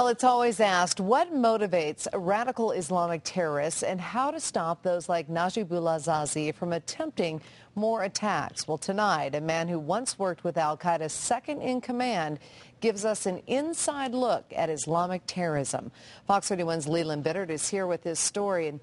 Well, it's always asked what motivates radical Islamic terrorists and how to stop those like Najibullah Zazi from attempting more attacks. Well, tonight, a man who once worked with al-Qaeda's second in command gives us an inside look at Islamic terrorism. Fox 31's Leland Bittert is here with this story, and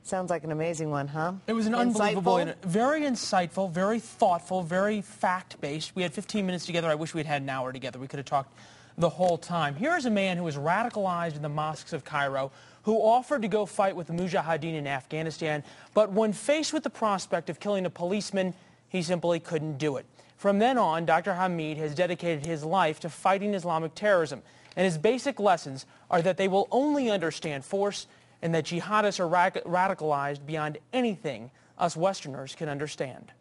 sounds like an amazing one, huh? It was an unbelievable, and very insightful, very thoughtful, very fact-based. We had 15 minutes together. I wish we had had an hour together. We could have talked the whole time. Here's a man who was radicalized in the mosques of Cairo, who offered to go fight with the Mujahideen in Afghanistan, but when faced with the prospect of killing a policeman, he simply couldn't do it. From then on, Dr. Hamid has dedicated his life to fighting Islamic terrorism, and his basic lessons are that they will only understand force and that jihadists are radicalized beyond anything us Westerners can understand.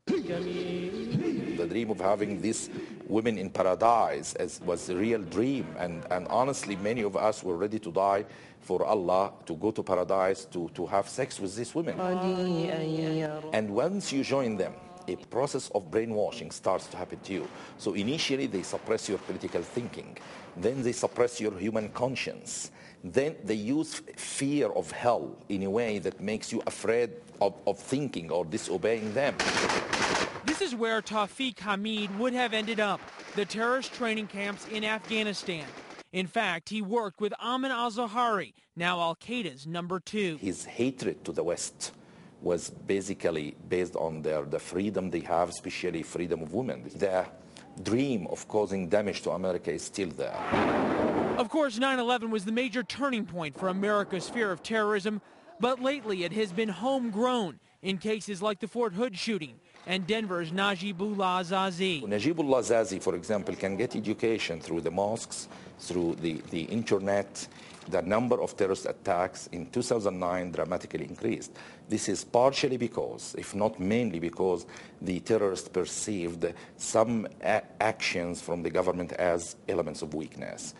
The dream of having these women in paradise was a real dream, and honestly, many of us were ready to die for Allah, to go to paradise, to have sex with these women. And once you join them, a process of brainwashing starts to happen to you. So initially, they suppress your critical thinking. Then they suppress your human conscience. Then they use fear of hell in a way that makes you afraid of thinking or disobeying them. This is where Tawfik Hamid would have ended up, the terrorist training camps in Afghanistan. In fact, he worked with Ayman al-Zawahiri, now al-Qaeda's #2. His hatred to the West was basically based on the freedom they have, especially freedom of women. The dream of causing damage to America is still there. Of course, 9/11 was the major turning point for America's fear of terrorism, but lately it has been homegrown in cases like the Fort Hood shooting and Denver's Najibullah Zazi. Najibullah Zazi, for example, can get education through the mosques, through the internet. The number of terrorist attacks in 2009 dramatically increased. This is partially because, if not mainly because, the terrorists perceived some actions from the government as elements of weakness.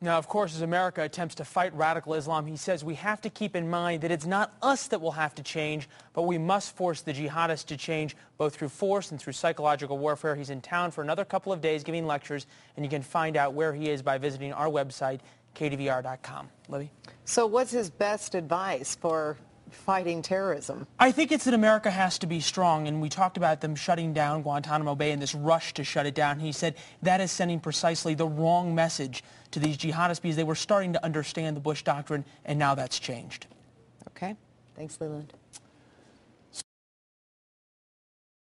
Now, of course, as America attempts to fight radical Islam, he says we have to keep in mind that it's not us that will have to change, but we must force the jihadists to change, both through force and through psychological warfare. He's in town for another couple of days giving lectures, and you can find out where he is by visiting our website, kdvr.com. Libby? So what's his best advice for fighting terrorism? I think it's that America has to be strong, and we talked about them shutting down Guantanamo Bay and this rush to shut it down. He said that is sending precisely the wrong message to these jihadists because they were starting to understand the Bush doctrine, and now that's changed. Okay. Thanks, Leland.